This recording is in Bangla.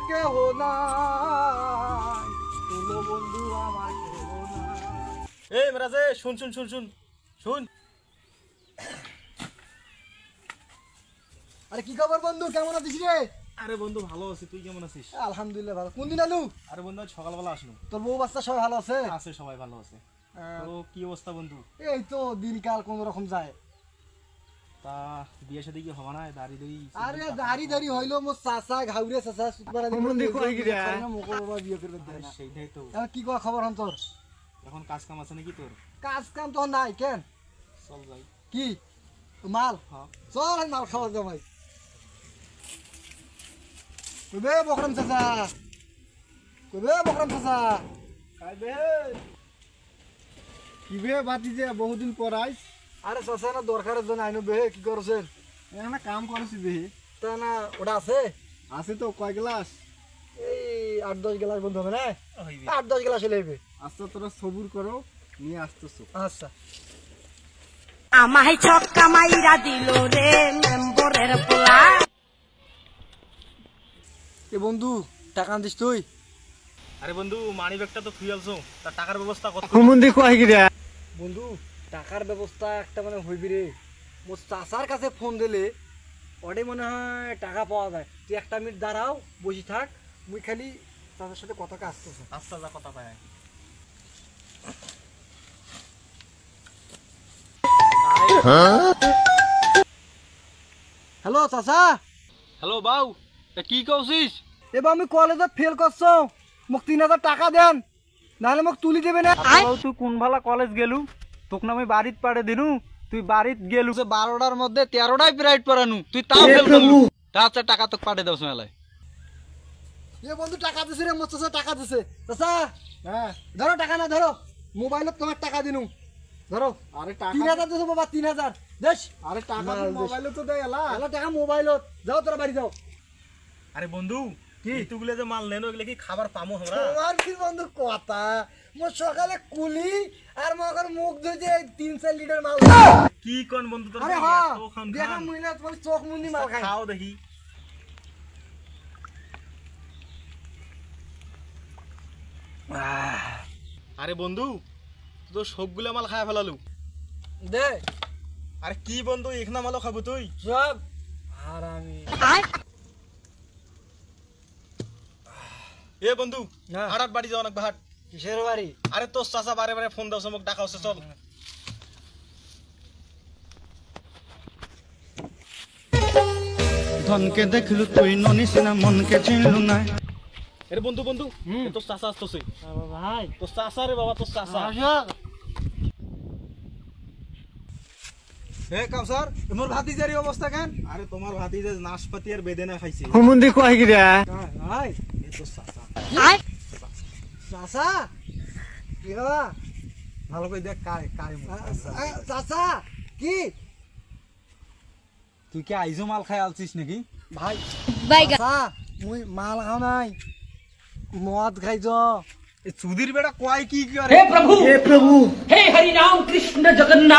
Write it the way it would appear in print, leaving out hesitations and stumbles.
কেহ নাই, তোলো বন্ধু আমার কেহ নাই। এই মেরাজে শুন শুন শুন শুন শুন। আরে কি খবর বন্ধু, কেমন আছিস রে? আরে বন্ধু ভালো আছি, তুই কেমন আছিস? আলহামদুলিল্লাহ ভালো। কোন দিন আলু? আরে বন্ধু আজ সকালবেলা আসলো। তোর বউ বাচ্চা সবাই ভালো আছে? আছে, সবাই ভালো আছে। তো কি অবস্থা বন্ধু? এই তো দিনকাল কোন রকম যায়। তা বিয়ে শাদী কি হবে না? দাড়ি দাড়ি আরে দাড়ি দাড়ি হইলো মোর চাচা ঘাউরে চাচা সুতপাড়া সম্বন্ধে কই গিরা? মোকো বাবা বিয়ে করবে দেয় না। সেইটাই তো। এখন কি কয় খবর হন তোর? এখন কাজ কাম আছে নাকি তোর? কাজ কাম তো নাই কেন? চল যাই। কি মাল? হ্যাঁ চল এই মাল খাওয়া জমাই। কইবে বকরম চাচা, কইবে বকরম চাচা। কাইবে কিবে বাতি যে বহুদিন পর আইস। আরে চাচা না দরকারের জন্য আইনো বে, কি করছেন? এখানে কাম করছি দেখি। তা না ওটা আছে? আছে তো, কয় গ্লাস? এই 8-10 গ্লাস বন্ধু হবে না? হইবে। 8-10 গ্লাস হলে হইবে। আচ্ছা তোরা সবুর করো, নিয়ে আসতেছো। আচ্ছা আমায় ছক্কা মাইরা দিল রে মেম্বরের পোলা। এ বন্ধু টাকা দিস তুই? আরে বন্ধু মানি ব্যাগটা তো ফ্রি আলছো, তার টাকার ব্যবস্থা কত? সম্বন্ধে কয় গিরা? বন্ধু টাকার ব্যবস্থা একটা মানে হইবি রে। মোর চাচার কাছে ফোন দিলে ওটাই মনে হয় টাকা পাওয়া যায়। তুই 1 মিনিট দাঁড়াও, বসে থাক, মুই খালি চাচার সাথে কথা আসতেছে। আচ্ছা যা কথা পায়। হ্যালো চাচা। হ্যালো বাউ, তা কি কইছিস? এবার আমি কলেজে ফেল করছো, মোক 3000 টাকা দেন, নাহলে মোক তুলি দেবে না। তুই কোন ভালা কলেজ গেলু? তোক না আমি বাড়িত পাড়ে দিনু, তুই বাড়িত গেলু 12টার মধ্যে 13টাই প্রাইড পড়ানু, তুই তাও ফেল করলু। তার টাকা তোক পাঠে দাও মেলায়। এ বন্ধু টাকা দিছে রে, মোর চাচা টাকা দিছে। চাচা হ্যাঁ ধরো টাকা না ধরো, মোবাইলত তোমার টাকা দিনু ধরো। আরে টাকা 3000 দিছো বাবা, 3000 দেশ। আরে টাকা মাল দিস। মোবাইলে তো দেয় এলা। এলা টাকা মোবাইলত, যাও তোরা বাড়ি যাও। আরে বন্ধু কি তুগুলে যে মাল নেন ওগুলো কি খাবার পামো আমরা? তোমার কি বন্ধু কথা, মোর সকালে কুলি আর মগর মুখ ধুইতে 3-4 লিটার মাল। কি কোন বন্ধু তোর? আরে হ্যাঁ দেখা মহিলা তোমার চোখ মুন্দি মাল খায়। খাও দেখি। আরে বন্ধু তুই তো সবগুলা মাল খায় ফেলালু। দে আরে কি বন্ধু এখানে মালও খাবো তুই? সব হারামি। এ বন্ধু হ্যাঁ। হাট বাড়ি যাও না হাট। কিসের বাড়ি? আরে তোর চাচা বারে বারে ফোন দাও, মোক ডাকা হচ্ছে, চল। ধনকে দেখলু তুই ননিসিনা মনকে চিনলু না। আরে বন্ধু বন্ধু এ তোর চাচা আসতেছে। ভাই তোর চাচা রে বাবা, তোর চাচা। হে কাউসার, মোর ভাতিজারি অবস্থা কেন? আরে তোমার ভাতি যে নাশপাতি আর বেদেনা খাইছে। হুমুন্দি কয় গিরা? ভাই এ তোর চাচা। চাচা কি বাবা, ভালো করে দেখ কায় কায় চাচা কি তুই কি আইজো মাল খাই আলছিস নাকি? ভাই? বাইগা চাচা মুই মাল খাও নাই, মদ খাইছ। এ চুদির বেটা কয় কি করে? हे प्रभु हे हरि राम कृष्ण जगन्नाथ।